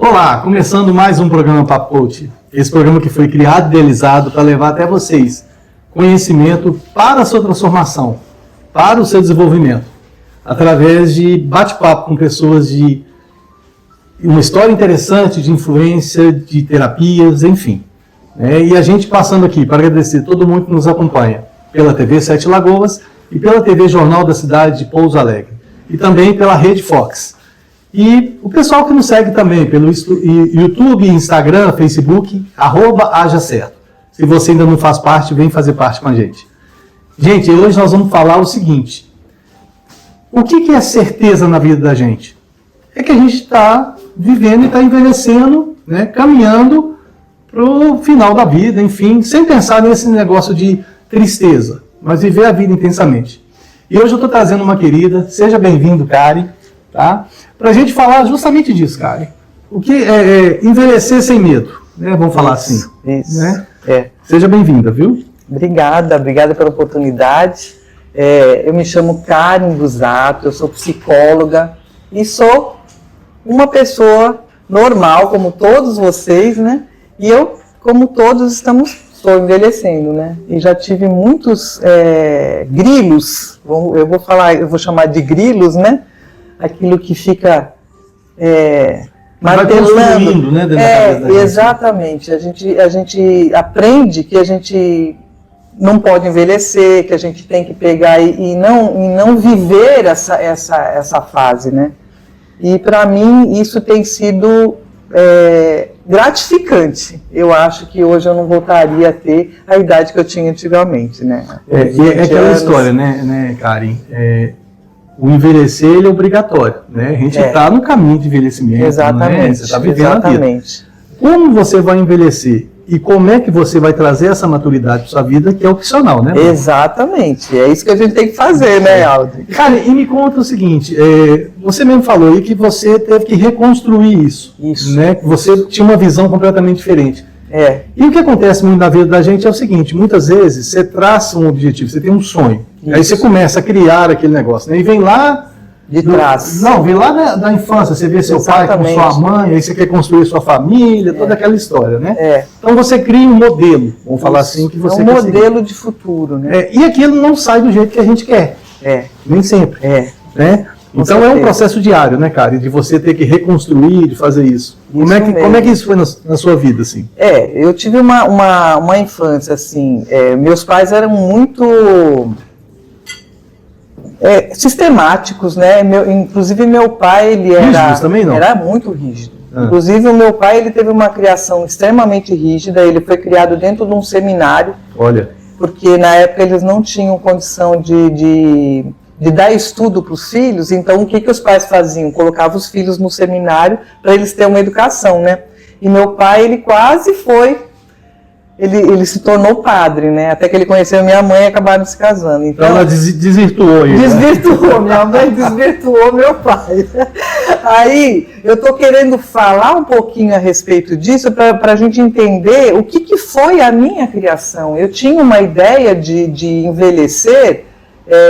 Olá, começando mais um programa Papo Coach. Esse programa que foi criado e idealizado para levar até vocês conhecimento para a sua transformação, para o seu desenvolvimento, através de bate-papo com pessoas de uma história interessante, de influência, de terapias, enfim. E a gente passando aqui para agradecer todo mundo que nos acompanha pela TV Sete Lagoas e pela TV Jornal da Cidade de Pouso Alegre e também pela Rede Fox. E o pessoal que nos segue também pelo YouTube, Instagram, Facebook, @hajacerto. Se você ainda não faz parte, vem fazer parte com a gente. Gente, hoje nós vamos falar o seguinte. O que é certeza na vida da gente? É que a gente está vivendo e está envelhecendo, caminhando para o final da vida, enfim, sem pensar nesse negócio de tristeza, mas viver a vida intensamente. E hoje eu estou trazendo uma querida, seja bem-vindo, Karen, tá? Para a gente falar justamente disso, Karen. O que é envelhecer sem medo, vamos falar assim. Isso. Seja bem-vinda, viu? Obrigada pela oportunidade. Eu me chamo Karen Busato, eu sou psicóloga e sou uma pessoa normal, como todos vocês, E eu, como todos, estou envelhecendo, E já tive muitos grilos, eu vou chamar de grilos, Aquilo que fica martelando. Dentro da cabeça da gente. Exatamente. A gente aprende que a gente não pode envelhecer, que a gente tem que pegar e não viver essa fase, E para mim isso tem sido gratificante. Eu acho que hoje eu não voltaria a ter a idade que eu tinha antigamente, É aquela história, Karen? O envelhecer ele é obrigatório, A gente está no caminho de envelhecimento, Exatamente. Você está vivendo a vida. Como você vai envelhecer e como é que você vai trazer essa maturidade para sua vida, que é opcional, Exatamente. É isso que a gente tem que fazer, Aldo? Cara, e me conta o seguinte, você mesmo falou aí que você teve que reconstruir isso. Isso. Que você tinha uma visão completamente diferente. E o que acontece muito na vida da gente é o seguinte, muitas vezes você traça um objetivo, você tem um sonho, aí você começa a criar aquele negócio, E vem lá de trás. Vem lá da infância, você vê seu pai com sua mãe, aí você quer construir sua família, toda aquela história, Então você cria um modelo, vamos falar assim, que você quer modelo de futuro, E aquilo não sai do jeito que a gente quer. Nem sempre. Então é um processo diário, cara, de você ter que reconstruir, de fazer isso. Como é que isso foi na sua vida, assim? Eu tive uma infância, assim, meus pais eram muito sistemáticos, inclusive meu pai, ele era muito rígido. Inclusive o meu pai, ele teve uma criação extremamente rígida, ele foi criado dentro de um seminário. Olha. Porque na época eles não tinham condição de dar estudo para os filhos, então o que os pais faziam? Colocavam os filhos no seminário para eles terem uma educação, E meu pai, ele quase ele se tornou padre, Até que ele conheceu a minha mãe e acabaram se casando. Então ela desvirtuou ele. Desvirtuou, minha mãe desvirtuou meu pai. Aí, eu estou querendo falar um pouquinho a respeito disso para a gente entender o que foi a minha criação. Eu tinha uma ideia de envelhecer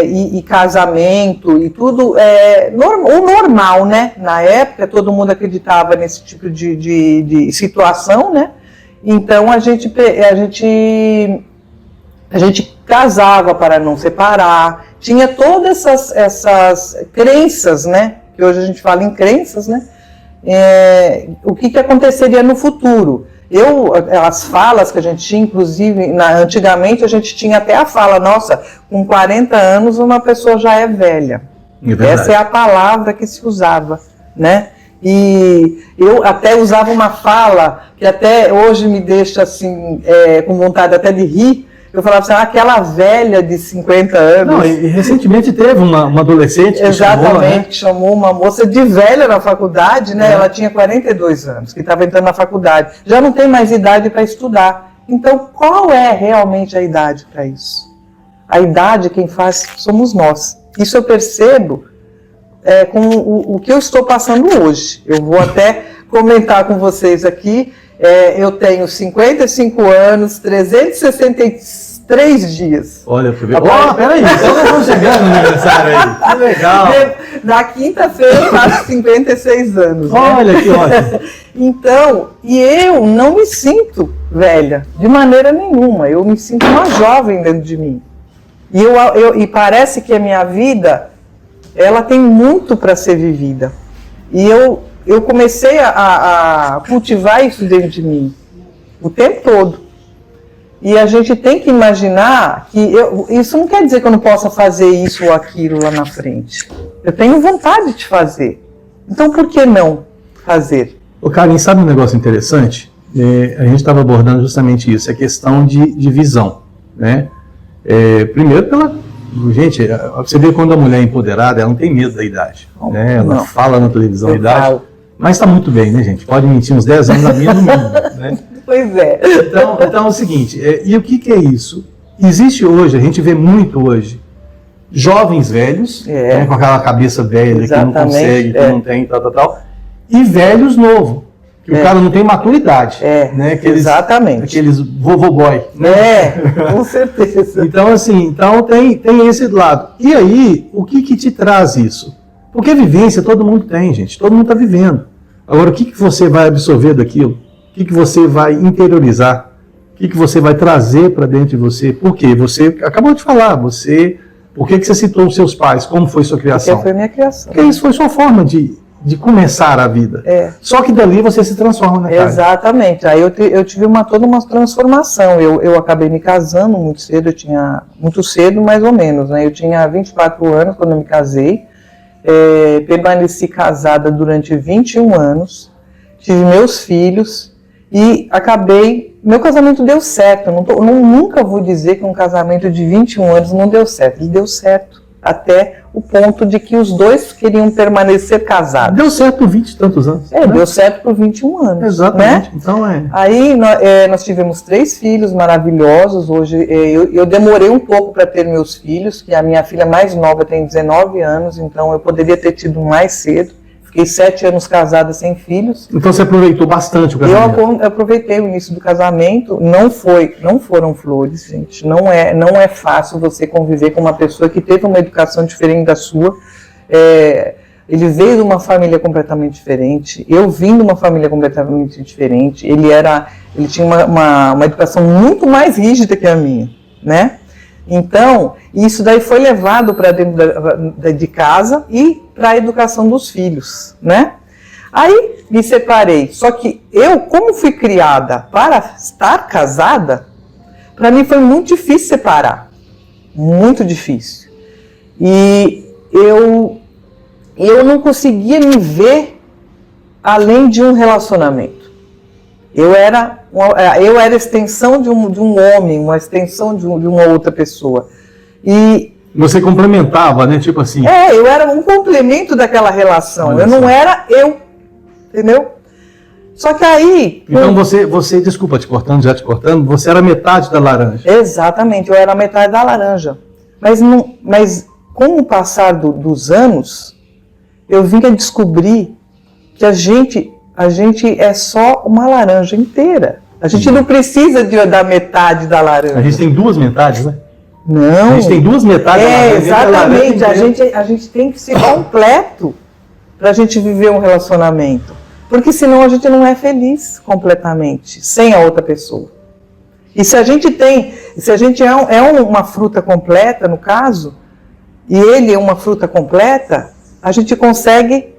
e casamento e tudo, o normal, Na época, todo mundo acreditava nesse tipo de situação, Então, a gente casava para não separar, tinha todas essas crenças, Que hoje a gente fala em crenças, O que aconteceria no futuro. As falas que a gente tinha, inclusive, antigamente a gente tinha até a fala, nossa, com 40 anos uma pessoa já é velha. Essa é a palavra que se usava, E eu até usava uma fala que até hoje me deixa assim, com vontade até de rir. Eu falava assim, aquela velha de 50 anos. Não, e recentemente teve uma adolescente que chamou uma moça de velha na faculdade, Ela tinha 42 anos, que estava entrando na faculdade. Já não tem mais idade para estudar. Então, qual é realmente a idade para isso? A idade, quem faz, somos nós. Isso eu percebo com o que eu estou passando hoje. Eu vou até comentar com vocês aqui. Eu tenho 55 anos, 363 3 dias. Olha, peraí, então nós vamos chegando no aniversário aí. Que legal. Na quinta-feira eu faço 56 anos. Olha, que ótimo. Então, e eu não me sinto velha, de maneira nenhuma. Eu me sinto uma jovem dentro de mim. E parece que a minha vida, ela tem muito para ser vivida. E eu comecei a cultivar isso dentro de mim, o tempo todo. E a gente tem que imaginar que isso não quer dizer que eu não possa fazer isso ou aquilo lá na frente. Eu tenho vontade de fazer. Então, por que não fazer? Ô, Karen, sabe um negócio interessante? A gente estava abordando justamente isso, a questão de visão, né? Primeiro gente, você vê quando a mulher é empoderada, ela não tem medo da idade, né? Ela fala na televisão a idade, mas está muito bem, né, gente? Pode mentir uns 10 anos na minha no mínimo, né? Pois é. Então é o seguinte, e o que é isso? Existe hoje, a gente vê muito hoje, jovens velhos, né, com aquela cabeça velha, que não consegue, que não tem, tal, e velhos novos, que o cara não tem maturidade. Né, exatamente. Aqueles vovô boy. Né? Com certeza. Então, assim, tem esse lado. E aí, o que te traz isso? Porque vivência todo mundo tem, gente. Todo mundo está vivendo. Agora, o que você vai absorver daquilo? O que você vai interiorizar? O que você vai trazer para dentro de você? Por quê? Você acabou de falar, por que você citou os seus pais? Como foi sua criação? Porque foi minha criação. Porque isso foi sua forma de começar a vida. Só que dali você se transforma, né, cara? Exatamente. Aí eu tive toda uma transformação. Eu acabei me casando muito cedo, muito cedo mais ou menos, né? Eu tinha 24 anos quando eu me casei, permaneci casada durante 21 anos, tive meus filhos e meu casamento deu certo. Nunca vou dizer que um casamento de 21 anos não deu certo. Ele deu certo até o ponto de que os dois queriam permanecer casados. Deu certo por 20 e tantos anos. Né? Deu certo por 21 anos. Exatamente. Né? Então Aí nós tivemos 3 filhos maravilhosos. Hoje eu demorei um pouco para ter meus filhos, que a minha filha mais nova tem 19 anos, então eu poderia ter tido mais cedo. Fiquei 7 anos casada sem filhos. Então você aproveitou bastante o casamento? Eu aproveitei o início do casamento. Não foram flores, gente. Não é fácil você conviver com uma pessoa que teve uma educação diferente da sua. Ele veio de uma família completamente diferente. Eu vim de uma família completamente diferente. Ele tinha uma educação muito mais rígida que a minha, né? Então, isso daí foi levado para dentro de casa e para a educação dos filhos, né? Aí me separei, só que como fui criada para estar casada, para mim foi muito difícil separar, muito difícil. E eu não conseguia me ver além de um relacionamento. Eu era a extensão de um homem, uma extensão de uma outra pessoa. E você complementava, né? Tipo assim. Eu era um complemento daquela relação. Eu não era eu, entendeu? Só que aí... Então você, desculpa te cortando, você era metade da laranja. Exatamente, eu era metade da laranja. Mas com o passar dos anos, eu vim a descobrir que a gente é só uma laranja inteira. A gente não precisa da metade da laranja. A gente tem 2 metades, né? Não. A gente tem 2 metades da laranja. Exatamente. A gente tem que ser completo para a gente viver um relacionamento. Porque senão a gente não é feliz completamente, sem a outra pessoa. E se a gente é uma fruta completa, no caso, e ele é uma fruta completa, a gente consegue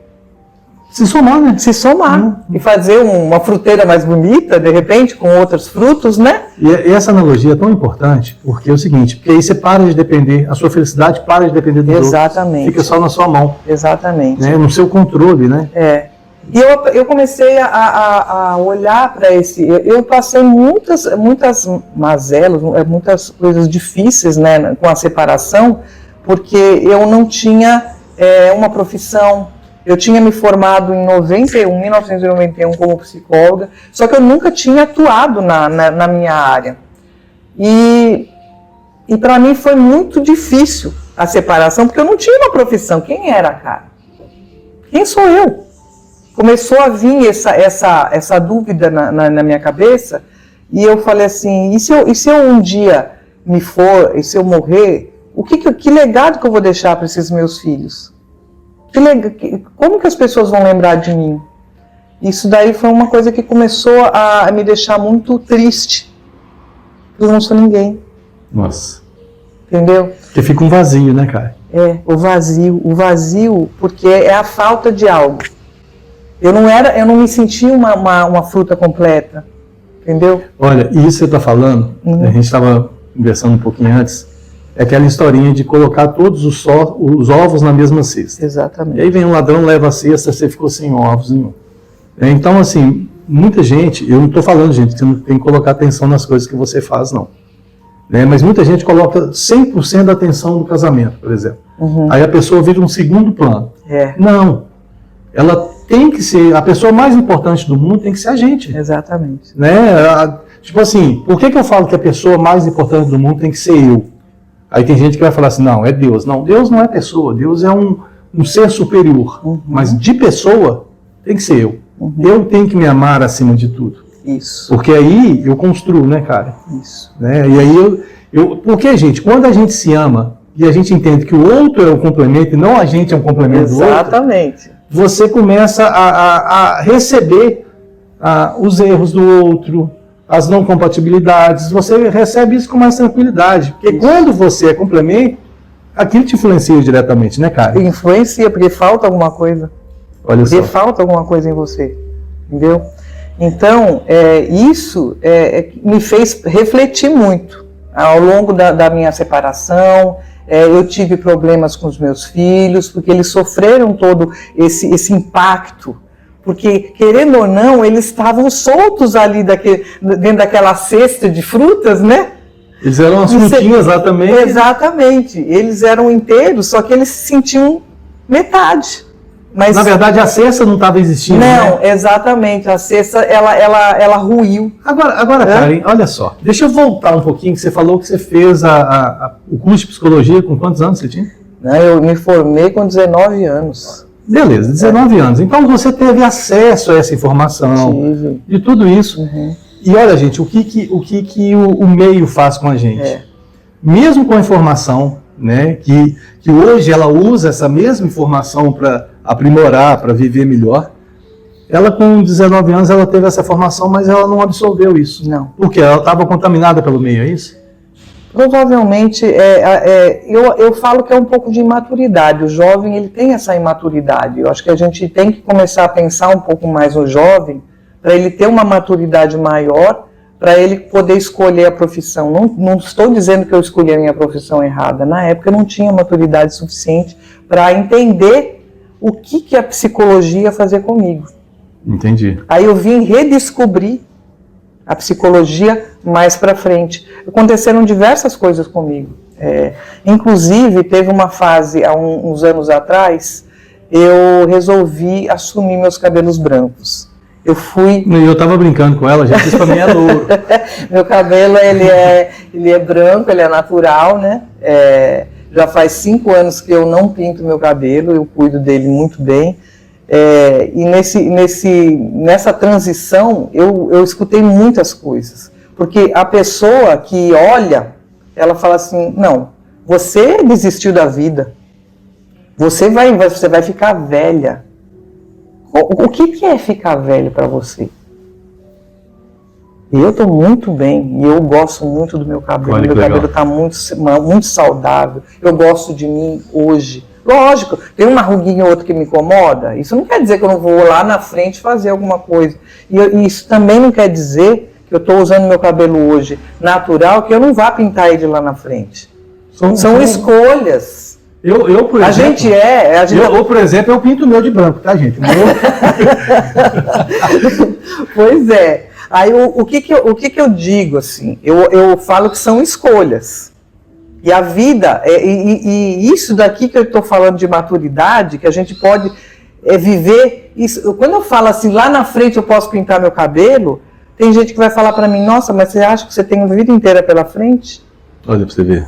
se somar, né? Se somar. E fazer uma fruteira mais bonita, de repente, com outros frutos, né? E essa analogia é tão importante, porque é o seguinte, porque aí você para de depender, a sua felicidade para de depender dos outros. Exatamente. Fica só na sua mão. Exatamente. Né? No seu controle, né? E eu comecei a olhar para esse... Eu passei muitas mazelas, muitas coisas difíceis, né, com a separação, porque eu não tinha uma profissão. Eu tinha me formado em 1991 como psicóloga, só que eu nunca tinha atuado na minha área. E para mim foi muito difícil a separação, porque eu não tinha uma profissão. Quem era a cara? Quem sou eu? Começou a vir essa dúvida na minha cabeça, e eu falei assim, e se eu um dia me for, e se eu morrer, que legado que eu vou deixar para esses meus filhos? Como que as pessoas vão lembrar de mim? Isso daí foi uma coisa que começou a me deixar muito triste. Eu não sou ninguém. Nossa. Entendeu? Porque fica um vazio, né, cara? O vazio, porque é a falta de algo. Eu não me sentia uma fruta completa, entendeu? Olha, isso que você está falando, a gente estava conversando um pouquinho antes, é aquela historinha de colocar todos os ovos na mesma cesta. Exatamente. E aí vem um ladrão, leva a cesta, você ficou sem ovos nenhum. Então, assim, muita gente, eu não estou falando, gente, que você não tem que colocar atenção nas coisas que você faz, não. Mas muita gente coloca 100% da atenção no casamento, por exemplo. Aí a pessoa vira um segundo plano. Não. Ela tem que ser, a pessoa mais importante do mundo tem que ser a gente. Exatamente. Tipo assim, por que eu falo que a pessoa mais importante do mundo tem que ser eu? Aí tem gente que vai falar assim, não, é Deus. Não, Deus não é pessoa, Deus é um ser superior. Mas de pessoa, tem que ser eu. Eu tenho que me amar acima de tudo. Isso. Porque aí eu construo, né, cara? Isso. E aí porque, gente, quando a gente se ama e a gente entende que o outro é um complemento e não a gente é um complemento do outro, exatamente, você começa a receber os erros do outro, as não compatibilidades, você recebe isso com mais tranquilidade. Porque quando você é complemento, aquilo te influencia diretamente, né, cara? Influencia, porque falta alguma coisa. Olha só. Porque falta alguma coisa em você, entendeu? Então, isso me fez refletir muito. Ao longo da minha separação, eu tive problemas com os meus filhos, porque eles sofreram todo esse impacto. Porque, querendo ou não, eles estavam soltos ali dentro daquela cesta de frutas, né? Eles eram as frutinhas lá também. Exatamente. Eles eram inteiros, só que eles se sentiam metade. Mas, na verdade, a cesta não estava existindo, não, né? Exatamente. A cesta, ela ruiu. Agora, Karen, olha só. Deixa eu voltar um pouquinho, que você falou que você fez o curso de psicologia com quantos anos você tinha? Eu me formei com 19 anos. Beleza, 19 anos. Então você teve acesso a essa informação, de tudo isso. E olha, gente, o que o meio faz com a gente? Mesmo com a informação, né, que hoje ela usa essa mesma informação para aprimorar, para viver melhor, ela com 19 anos ela teve essa formação, mas ela não absorveu isso. Não. Por quê? Ela estava contaminada pelo meio, é isso? Provavelmente, eu falo que é um pouco de imaturidade. O jovem, ele tem essa imaturidade. Eu acho que a gente tem que começar a pensar um pouco mais no jovem, para ele ter uma maturidade maior, para ele poder escolher a profissão. Não estou dizendo que eu escolhi a minha profissão errada. Na época eu não tinha maturidade suficiente para entender o que a psicologia fazia comigo. Entendi. Aí eu vim redescobrir a psicologia mais para frente. Aconteceram diversas coisas comigo. Inclusive, teve uma fase, há uns anos atrás, eu resolvi assumir meus cabelos brancos. Eu estava brincando com ela, gente, isso para mim é louro. Meu cabelo, ele é branco, ele é natural, né? Já faz 5 anos que eu não pinto meu cabelo, eu cuido dele muito bem. E nessa transição, eu escutei muitas coisas. Porque a pessoa que olha, ela fala assim, não, você desistiu da vida, você vai ficar velha. O que é ficar velho para você? Eu estou muito bem e eu gosto muito do meu cabelo. Meu cabelo está muito saudável. Eu gosto de mim hoje. Lógico, tem uma ruguinha ou outra que me incomoda. Isso não quer dizer que eu não vou lá na frente fazer alguma coisa. E isso também não quer dizer que eu estou usando meu cabelo hoje natural, que eu não vá pintar ele lá na frente. São escolhas. Eu, por exemplo, por exemplo, eu pinto o meu de branco, tá, gente? Pois é. Aí o que eu digo, assim? Eu falo que são escolhas. E a vida, e isso daqui que eu estou falando de maturidade, que a gente pode viver isso. Quando eu falo assim, lá na frente eu posso pintar meu cabelo, tem gente que vai falar para mim, nossa, mas você acha que você tem uma vida inteira pela frente? Olha para você ver.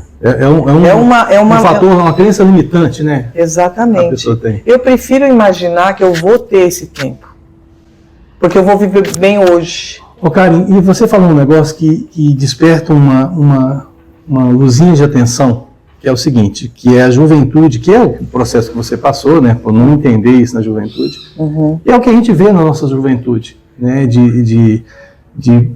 Um fator, uma crença limitante, né? Exatamente. A pessoa tem. Eu prefiro imaginar que eu vou ter esse tempo. Porque eu vou viver bem hoje. Ô, Karen, e você falou um negócio que desperta uma uma luzinha de atenção, que é o seguinte, que é a juventude, que é o processo que você passou, né, por não entender isso na juventude, e é o que a gente vê na nossa juventude, né, de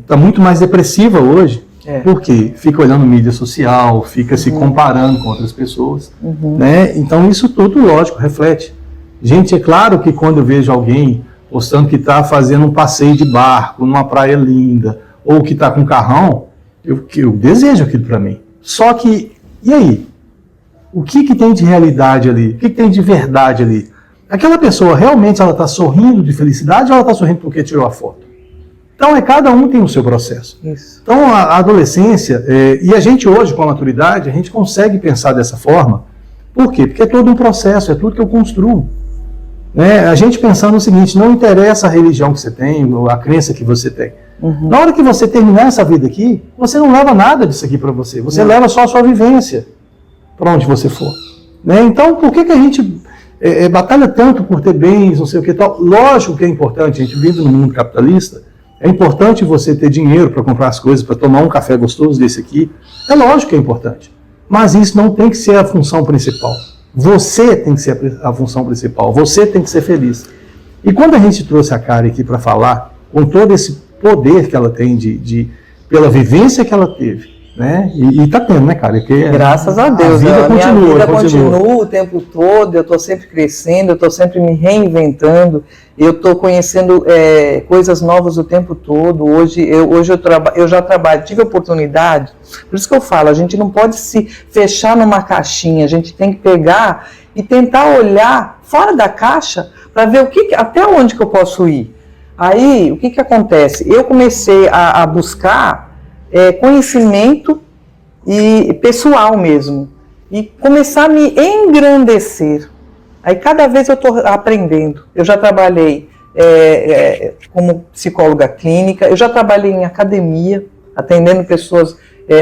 tá muito mais depressiva hoje, porque fica olhando mídia social, fica se comparando com outras pessoas, né, então isso tudo, lógico, reflete. Gente, é claro que quando eu vejo alguém postando que está fazendo um passeio de barco numa praia linda, ou que está com um carrão, eu desejo aquilo para mim. Só que, e aí? O que tem de realidade ali? O que tem de verdade ali? Aquela pessoa realmente ela está sorrindo de felicidade ou ela está sorrindo porque tirou a foto? Então, cada um tem o seu processo. Isso. Então, a adolescência, e a gente hoje, com a maturidade, a gente consegue pensar dessa forma. Por quê? Porque é todo um processo, é tudo que eu construo. Né? A gente pensando no seguinte, não interessa a religião que você tem, ou a crença que você tem. Na hora que você terminar essa vida aqui, você não leva nada disso aqui para você. Você leva só a sua vivência para onde você for. Né? Então, por que a gente batalha tanto por ter bens, não sei o que tal? Lógico que é importante, a gente vive no mundo capitalista, é importante você ter dinheiro para comprar as coisas, para tomar um café gostoso desse aqui. É lógico que é importante. Mas isso não tem que ser a função principal. Você tem que ser a função principal. Você tem que ser feliz. E quando a gente trouxe a Karen aqui para falar, com todo esse poder que ela tem pela vivência que ela teve, né? E está tendo, né, Karen? Graças a Deus. Minha vida continua o tempo todo, eu estou sempre crescendo, eu estou sempre me reinventando, eu estou conhecendo coisas novas o tempo todo. Hoje eu já trabalho, tive oportunidade, por isso que eu falo, a gente não pode se fechar numa caixinha, a gente tem que pegar e tentar olhar fora da caixa para ver até onde que eu posso ir. Aí, o que acontece? Eu comecei a buscar conhecimento pessoal mesmo, e começar a me engrandecer. Aí, cada vez eu estou aprendendo. Eu já trabalhei como psicóloga clínica, eu já trabalhei em academia, atendendo pessoas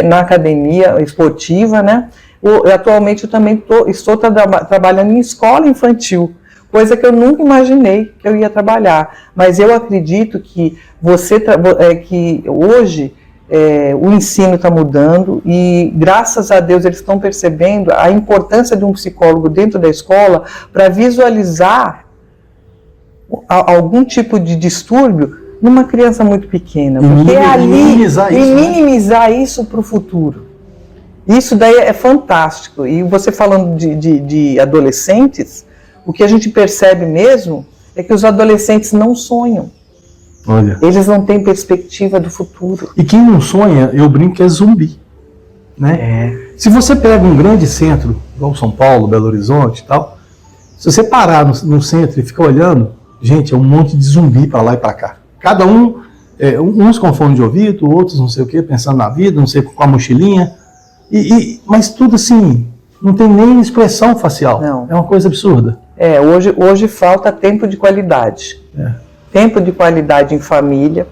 na academia esportiva, né? Atualmente, eu também estou trabalhando em escola infantil, coisa que eu nunca imaginei que eu ia trabalhar. Mas eu acredito que que hoje o ensino está mudando e, graças a Deus, eles estão percebendo a importância de um psicólogo dentro da escola para visualizar algum tipo de distúrbio numa criança muito pequena. Porque minimizar isso para o futuro. Isso daí é fantástico. E você falando de adolescentes, o que a gente percebe mesmo é que os adolescentes não sonham. Olha. Eles não têm perspectiva do futuro. E quem não sonha, eu brinco que é zumbi. Né? Se você pega um grande centro, igual São Paulo, Belo Horizonte e tal, se você parar no centro e ficar olhando, gente, é um monte de zumbi para lá e para cá. Cada um, uns com fone de ouvido, outros não sei o que, pensando na vida, não sei, com a mochilinha. Mas tudo assim, não tem nem expressão facial. Não. É uma coisa absurda. Hoje falta tempo de qualidade. Tempo de qualidade em família,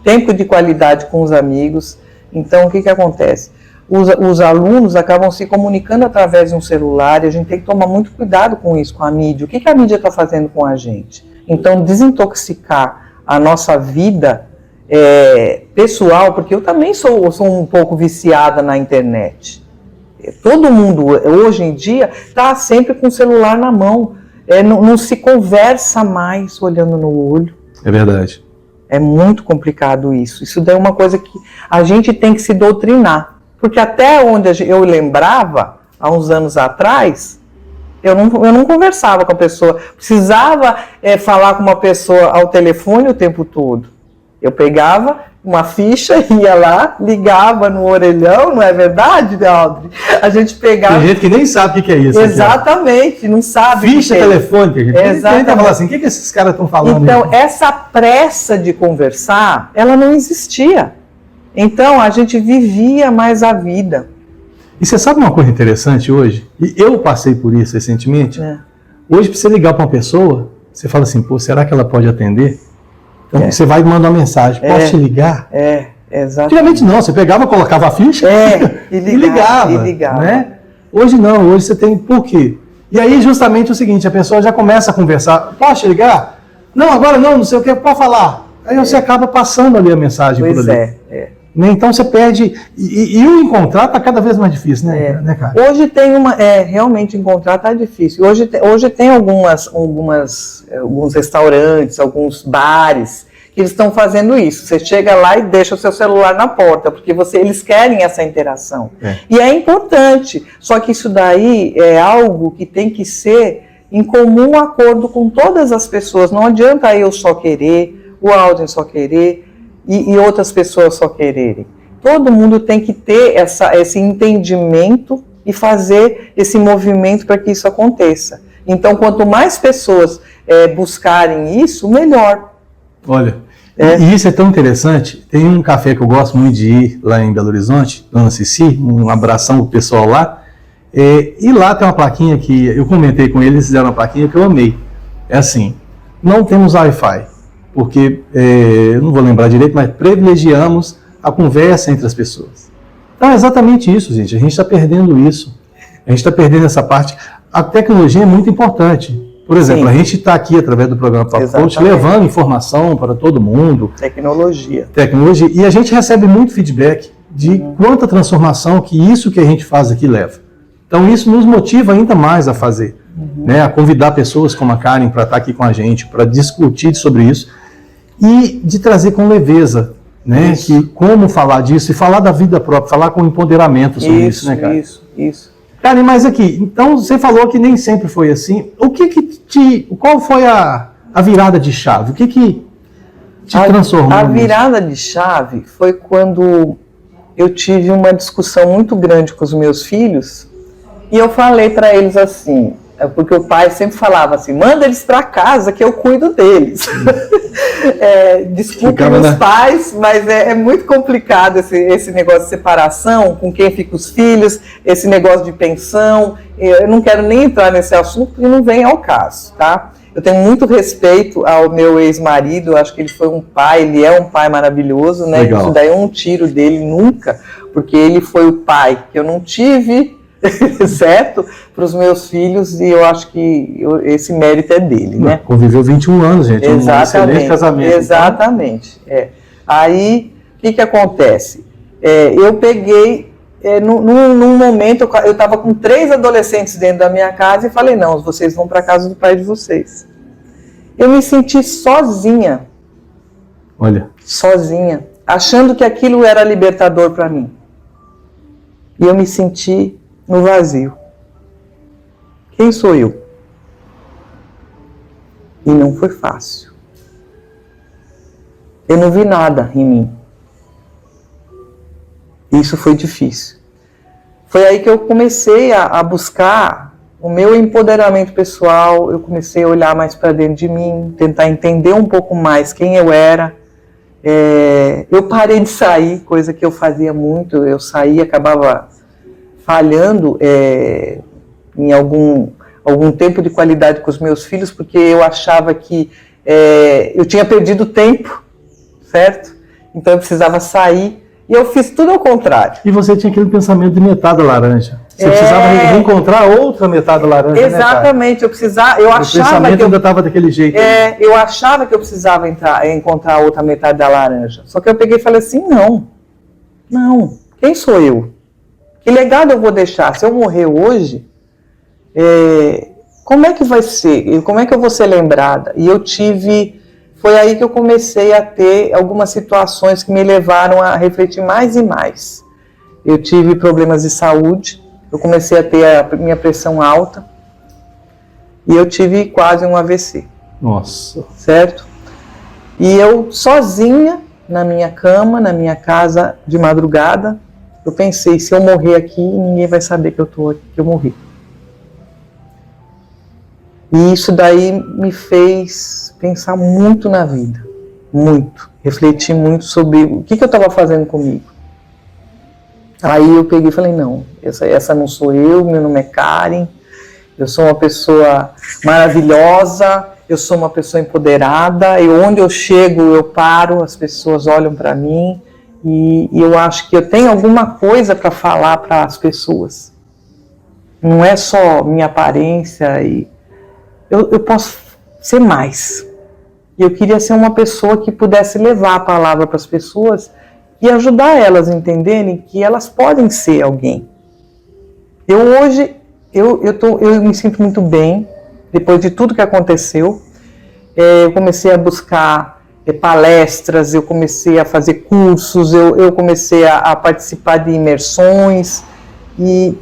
tempo de qualidade com os amigos. Então, o que acontece? Os alunos acabam se comunicando através de um celular e a gente tem que tomar muito cuidado com isso, com a mídia. O que a mídia está fazendo com a gente? Então, desintoxicar a nossa vida pessoal, porque eu também sou um pouco viciada na internet. Todo mundo, hoje em dia, está sempre com o celular na mão. Não se conversa mais olhando no olho. É verdade. É muito complicado isso. Isso daí é uma coisa que a gente tem que se doutrinar. Porque até onde eu lembrava, há uns anos atrás, eu não conversava com a pessoa. Precisava falar com uma pessoa ao telefone o tempo todo. Eu pegava uma ficha, ia lá, ligava no orelhão, não é verdade, Aldri? A gente pegava... Tem gente que nem sabe o que é isso. Exatamente, não sabe. Ficha telefônica, a gente tenta falar assim, o que esses caras estão falando? Então, essa pressa de conversar, ela não existia. Então, a gente vivia mais a vida. E você sabe uma coisa interessante hoje? E eu passei por isso recentemente. Hoje, para você ligar para uma pessoa, você fala assim, pô, será que ela pode atender? Então, você vai mandar uma mensagem, posso te ligar? Exatamente. Antigamente não, você pegava, colocava a ficha e ligava. Né? Hoje não, hoje você tem por quê? E aí justamente o seguinte, a pessoa já começa a conversar, posso te ligar? Não, agora não sei o que, pode falar. Aí você acaba passando ali a mensagem por ali. Né? Então você perde, e o encontrar está cada vez mais difícil, né, cara? Hoje tem realmente encontrar está difícil. Hoje tem alguns restaurantes, alguns bares, que eles estão fazendo isso. Você chega lá e deixa o seu celular na porta, porque eles querem essa interação. E é importante, só que isso daí é algo que tem que ser em comum acordo com todas as pessoas. Não adianta eu só querer, o Alden só querer, e outras pessoas só quererem. Todo mundo tem que ter esse entendimento e fazer esse movimento para que isso aconteça. Então, quanto mais pessoas buscarem isso, melhor. Olha, e isso é tão interessante. Tem um café que eu gosto muito de ir lá em Belo Horizonte, Dona Cici, um abração pro pessoal lá. E lá tem uma plaquinha que eu comentei com eles, fizeram uma plaquinha que eu amei. É assim: não temos Wi-Fi, porque, eu não vou lembrar direito, mas privilegiamos a conversa entre as pessoas. Então é exatamente isso, gente. A gente está perdendo isso. A gente está perdendo essa parte. A tecnologia é muito importante. Por exemplo, a gente está aqui através do programa Papo Coach levando informação para todo mundo. Tecnologia. E a gente recebe muito feedback de quanta transformação que isso que a gente faz aqui leva. Então isso nos motiva ainda mais a fazer, né? A convidar pessoas como a Karen para estar aqui com a gente, para discutir sobre isso e de trazer com leveza, né? Que como falar disso e falar da vida própria, falar com empoderamento sobre isso, né, Karen? Isso. Karen, mas aqui, então você falou que nem sempre foi assim. Qual foi a virada de chave? O que te transformou? A virada de chave foi quando eu tive uma discussão muito grande com os meus filhos e eu falei para eles assim, porque o pai sempre falava assim: manda eles para casa que eu cuido deles. Desculpe os pais, mas é muito complicado esse negócio de separação, com quem ficam os filhos, esse negócio de pensão. Eu não quero nem entrar nesse assunto porque não vem ao caso, tá? Eu tenho muito respeito ao meu ex-marido, acho que ele é um pai maravilhoso, né? Legal. Isso daí é um tiro dele nunca, porque ele foi o pai que eu não tive, certo? Para os meus filhos, e eu acho que esse mérito é dele, né? Conviveu 21 anos, gente. Exatamente. Um excelente casamento. Exatamente. Então. Aí, o que acontece? Eu peguei, num momento, eu estava com 3 adolescentes dentro da minha casa e falei: não, vocês vão para a casa do pai de vocês. Eu me senti sozinha. Olha. Sozinha. Achando que aquilo era libertador para mim. E eu me senti no vazio. Quem sou eu? E não foi fácil. Eu não vi nada em mim. Isso foi difícil. Foi aí que eu comecei a buscar o meu empoderamento pessoal, eu comecei a olhar mais para dentro de mim, tentar entender um pouco mais quem eu era. Eu parei de sair, coisa que eu fazia muito, eu saía, acabava falhando em algum tempo de qualidade com os meus filhos, porque eu achava que eu tinha perdido tempo, certo? Então eu precisava sair, e eu fiz tudo ao contrário. E você tinha aquele pensamento de metade da laranja. Você precisava reencontrar outra metade da laranja, exatamente, né, cara? eu achava o pensamento ainda estava daquele jeito. Eu achava que eu precisava encontrar a outra metade da laranja. Só que eu peguei e falei assim: não, quem sou eu? Que legado eu vou deixar? Se eu morrer hoje, como é que vai ser? Como é que eu vou ser lembrada? E foi aí que eu comecei a ter algumas situações que me levaram a refletir mais e mais. Eu tive problemas de saúde, eu comecei a ter a minha pressão alta e eu tive quase um AVC. Nossa. Certo? E eu sozinha, na minha cama, na minha casa, de madrugada, eu pensei: se eu morrer aqui, ninguém vai saber que eu morri. E isso daí me fez pensar muito na vida, muito. Refletir muito sobre o que eu estava fazendo comigo. Aí eu peguei e falei: não, essa não sou eu, meu nome é Karen, eu sou uma pessoa maravilhosa, eu sou uma pessoa empoderada, e onde eu chego eu paro, as pessoas olham para mim, e eu acho que eu tenho alguma coisa para falar para as pessoas. Não é só minha aparência, eu posso ser mais. E eu queria ser uma pessoa que pudesse levar a palavra para as pessoas e ajudar elas a entenderem que elas podem ser alguém. Hoje, eu me sinto muito bem, depois de tudo que aconteceu. Eu comecei a buscar palestras, eu comecei a fazer cursos, eu comecei a participar de imersões e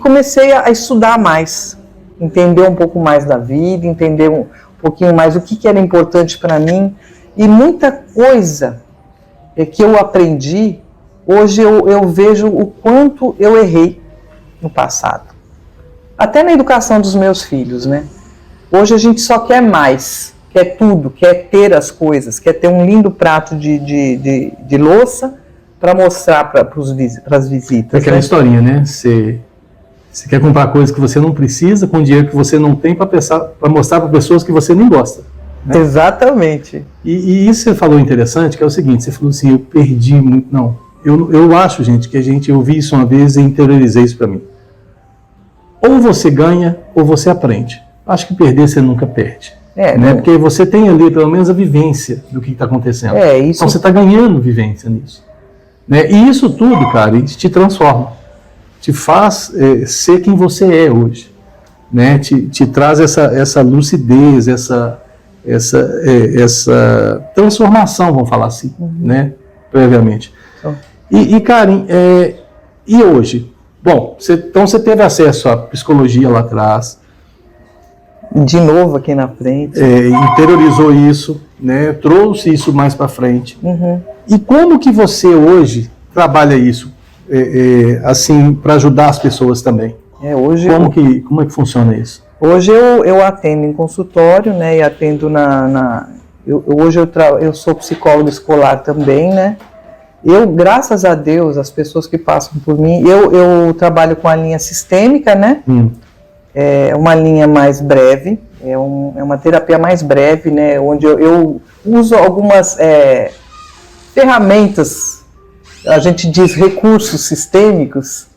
comecei a estudar mais, entender um pouco mais da vida, entender um pouquinho mais o que era importante para mim. E muita coisa que eu aprendi, hoje eu vejo o quanto eu errei no passado. Até na educação dos meus filhos, né? Hoje a gente só quer mais, quer tudo, quer ter as coisas, quer ter um lindo prato de louça para mostrar para as visitas. É aquela historinha, né? Você quer comprar coisas que você não precisa com dinheiro que você não tem para mostrar para pessoas que você nem gosta. Né? Exatamente. E isso você falou interessante, que é o seguinte, você falou assim, eu perdi muito. Não, eu acho, gente, que eu vi isso uma vez e interiorizei isso para mim. Ou você ganha, ou você aprende. Acho que perder você nunca perde. Né? Porque você tem ali, pelo menos, a vivência do que está acontecendo. Isso... Então você está ganhando vivência nisso. Né? E isso tudo, cara, te transforma. Te faz ser quem você é hoje. Né? Te traz essa lucidez, essa transformação, vamos falar assim, né? Previamente. E Karen, e hoje? Bom, então você teve acesso à psicologia lá atrás. De novo aqui na frente. Interiorizou isso, né? Trouxe isso mais para frente. E como que você hoje trabalha isso, assim, para ajudar as pessoas também? Hoje como é que funciona isso? Hoje eu atendo em consultório, né? E atendo hoje eu sou psicóloga escolar também, né? Graças a Deus, as pessoas que passam por mim, eu trabalho com a linha sistêmica, né? É uma linha mais breve, é uma terapia mais breve, né? Onde eu uso algumas ferramentas, a gente diz recursos sistêmicos,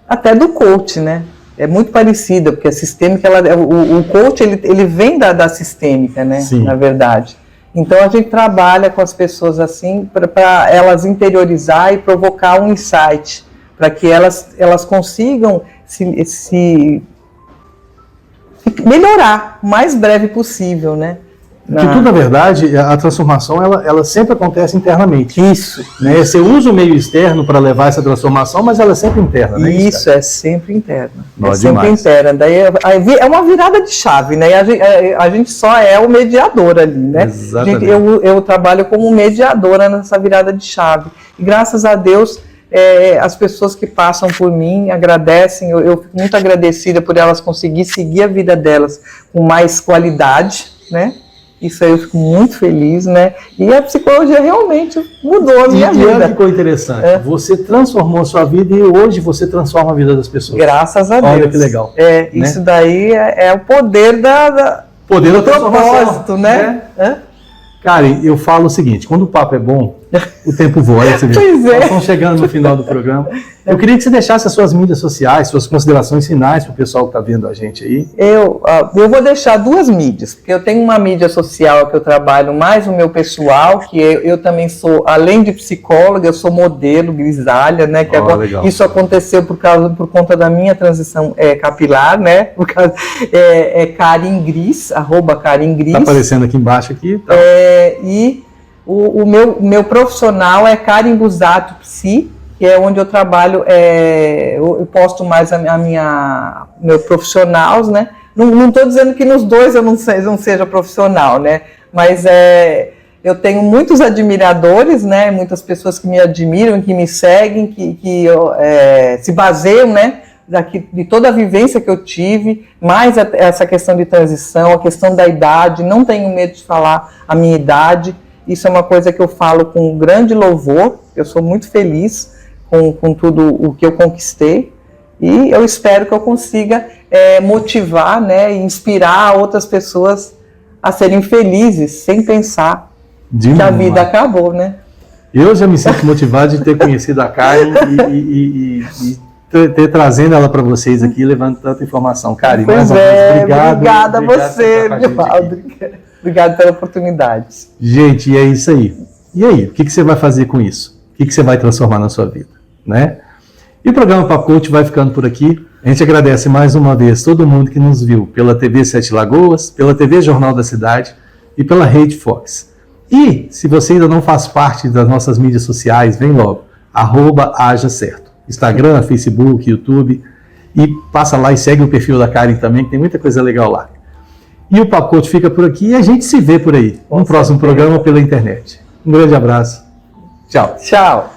até do coach, né? É muito parecida, porque a sistêmica, o coach ele vem da sistêmica, né? Sim. Na verdade. Então a gente trabalha com as pessoas assim para elas interiorizar e provocar um insight, para que elas consigam se melhorar o mais breve possível, né? Porque tudo, na verdade, a transformação ela sempre acontece internamente. Isso. Né? Você usa o meio externo para levar essa transformação, mas ela é sempre interna, né? Isso, é sempre interna. Nossa, sempre demais. Interna. Daí é uma virada de chave, né? A gente só é o mediador ali, né? Exatamente. Eu trabalho como mediadora nessa virada de chave. E graças a Deus, as pessoas que passam por mim agradecem. Eu fico muito agradecida por elas conseguirem seguir a vida delas com mais qualidade, né? Isso aí eu fico muito feliz, né? E a psicologia realmente mudou a minha vida. E olha que ficou interessante. Você transformou a sua vida e hoje você transforma a vida das pessoas. Graças a Deus. Olha que legal. Né? Isso daí é o poder poder do da propósito, né? Karen, eu falo o seguinte, quando o papo é bom, o tempo voa. Pois Nós estamos chegando no final do programa. Eu queria que você deixasse as suas mídias sociais, suas considerações finais para o pessoal que está vendo a gente aí. Eu vou deixar 2 mídias, porque eu tenho uma mídia social que eu trabalho mais o meu pessoal, que eu também sou, além de psicóloga, eu sou modelo, grisalha, né? Que agora, isso aconteceu por conta da minha transição capilar, né? Por causa, Karin Gris, @KarinGris. Está aparecendo aqui embaixo aqui. Tá. E o meu profissional é Karen Busato Psi, que é onde eu trabalho, eu posto mais meu profissional, né? Não estou dizendo que nos dois eu não seja profissional, né? Mas eu tenho muitos admiradores, né? Muitas pessoas que me admiram, que me seguem, que se baseiam, né? De toda a vivência que eu tive, mais essa questão de transição, a questão da idade, não tenho medo de falar a minha idade. Isso é uma coisa que eu falo com grande louvor, eu sou muito feliz com tudo o que eu conquistei e eu espero que eu consiga motivar, né, e inspirar outras pessoas a serem felizes, sem pensar que a vida acabou, né? Eu já me sinto motivado de ter conhecido a Karen e ter trazendo ela para vocês aqui, levando tanta informação. Karen, mais uma vez, obrigado. Obrigada a você, Vivaldo. Obrigado pela oportunidade. Gente, e é isso aí. E aí, o que você vai fazer com isso? O que você vai transformar na sua vida? Né? E o programa Papo Coach vai ficando por aqui. A gente agradece mais uma vez todo mundo que nos viu pela TV Sete Lagoas, pela TV Jornal da Cidade e pela Rede Fox. E, se você ainda não faz parte das nossas mídias sociais, vem logo, @hajacerto. Instagram, Facebook, YouTube. E passa lá e segue o perfil da Karen também, que tem muita coisa legal lá. E o Papo Coach fica por aqui e a gente se vê por aí, no próximo programa pela internet. Um grande abraço. Tchau. Tchau.